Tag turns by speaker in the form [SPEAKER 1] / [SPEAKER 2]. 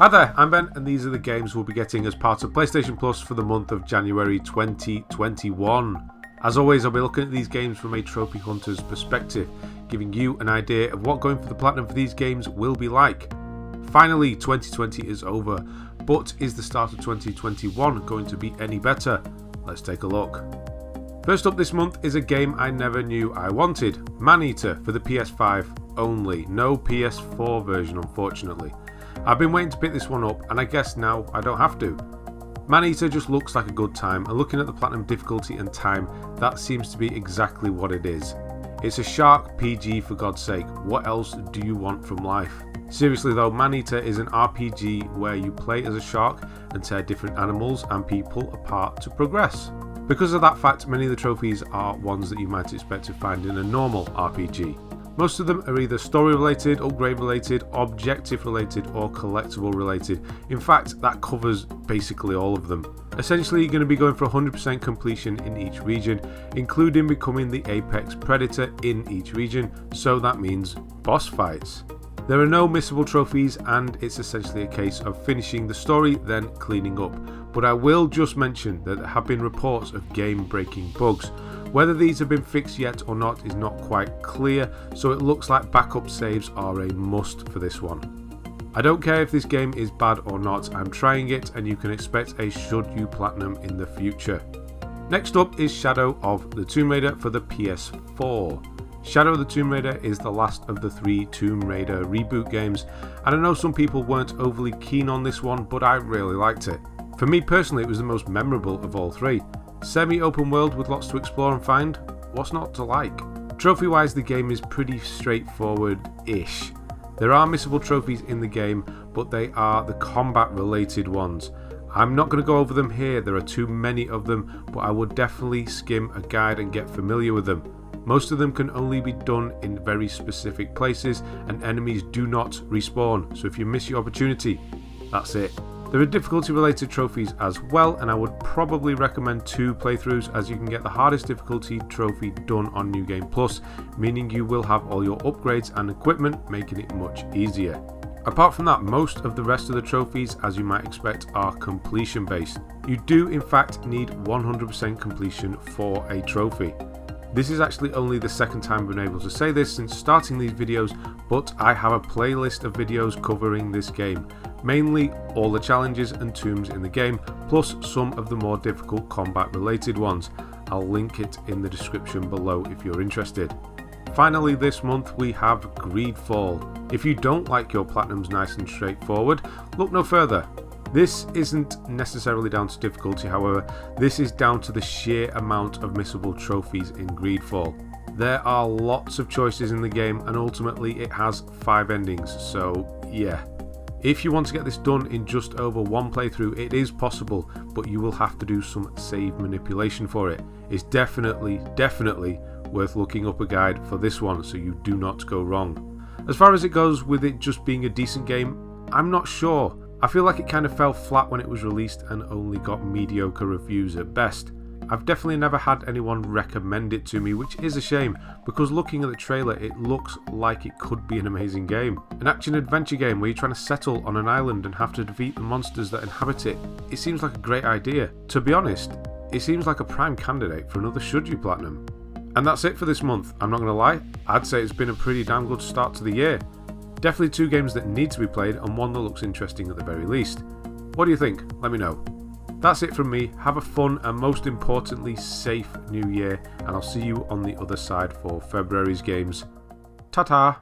[SPEAKER 1] Hi there, I'm Ben, and these are the games we'll be getting as part of PlayStation Plus for the month of January 2021. As always, I'll be looking at these games from a trophy hunter's perspective, giving you an idea of what going for the platinum for these games will be like. Finally, 2020 is over, but is the start of 2021 going to be any better? Let's take a look. First up this month is a game I never knew I wanted, Maneater for the PS5 only, no PS4 version unfortunately. I've been waiting to pick this one up and I guess now I don't have to. Maneater just looks like a good time, and looking at the platinum difficulty and time, that seems to be exactly what it is. It's a shark PG for God's sake, what else do you want from life? Seriously though, Maneater is an RPG where you play as a shark and tear different animals and people apart to progress. Because of that fact, many of the trophies are ones that you might expect to find in a normal RPG. Most of them are either story related, upgrade related, objective related or collectible related. In fact, that covers basically all of them. Essentially, you're going to be going for 100% completion in each region, including becoming the apex predator in each region, so that means boss fights. There are no missable trophies and it's essentially a case of finishing the story then cleaning up, but I will just mention that there have been reports of game-breaking bugs. Whether these have been fixed yet or not is not quite clear, so it looks like backup saves are a must for this one. I don't care if this game is bad or not, I'm trying it and you can expect a should you platinum in the future. Next up is Shadow of the Tomb Raider for the PS4. Shadow of the Tomb Raider is the last of the 3 Tomb Raider reboot games, and I know some people weren't overly keen on this one, but I really liked it. For me personally, it was the most memorable of all 3. Semi-open world with lots to explore and find, what's not to like? Trophy-wise, the game is pretty straightforward-ish. There are missable trophies in the game, but they are the combat-related ones. I'm not going to go over them here, there are too many of them, but I would definitely skim a guide and get familiar with them. Most of them can only be done in very specific places, and enemies do not respawn, so if you miss your opportunity, that's it. There are difficulty related trophies as well, and I would probably recommend 2 playthroughs as you can get the hardest difficulty trophy done on New Game Plus, meaning you will have all your upgrades and equipment, making it much easier. Apart from that, most of the rest of the trophies, as you might expect, are completion based. You do in fact need 100% completion for a trophy. This is actually only the second time I've been able to say this since starting these videos, but I have a playlist of videos covering this game. Mainly all the challenges and tombs in the game, plus some of the more difficult combat related ones. I'll link it in the description below if you're interested. Finally this month we have Greedfall. If you don't like your platinums nice and straightforward, look no further. This isn't necessarily down to difficulty, however, this is down to the sheer amount of missable trophies in Greedfall. There are lots of choices in the game and ultimately it has 5 endings, so yeah. If you want to get this done in just over 1 playthrough, it is possible, but you will have to do some save manipulation for it. It's definitely worth looking up a guide for this one so you do not go wrong. As far as it goes with it just being a decent game, I'm not sure. I feel like it kind of fell flat when it was released and only got mediocre reviews at best. I've definitely never had anyone recommend it to me, which is a shame, because looking at the trailer it looks like it could be an amazing game. An action-adventure game where you're trying to settle on an island and have to defeat the monsters that inhabit it. It seems like a great idea. To be honest, it seems like a prime candidate for another Should You Platinum. And that's it for this month. I'm not going to lie, I'd say it's been a pretty damn good start to the year. Definitely 2 games that need to be played and one that looks interesting at the very least. What do you think? Let me know. That's it from me. Have a fun and most importantly safe new year, and I'll see you on the other side for February's games. Ta-ta!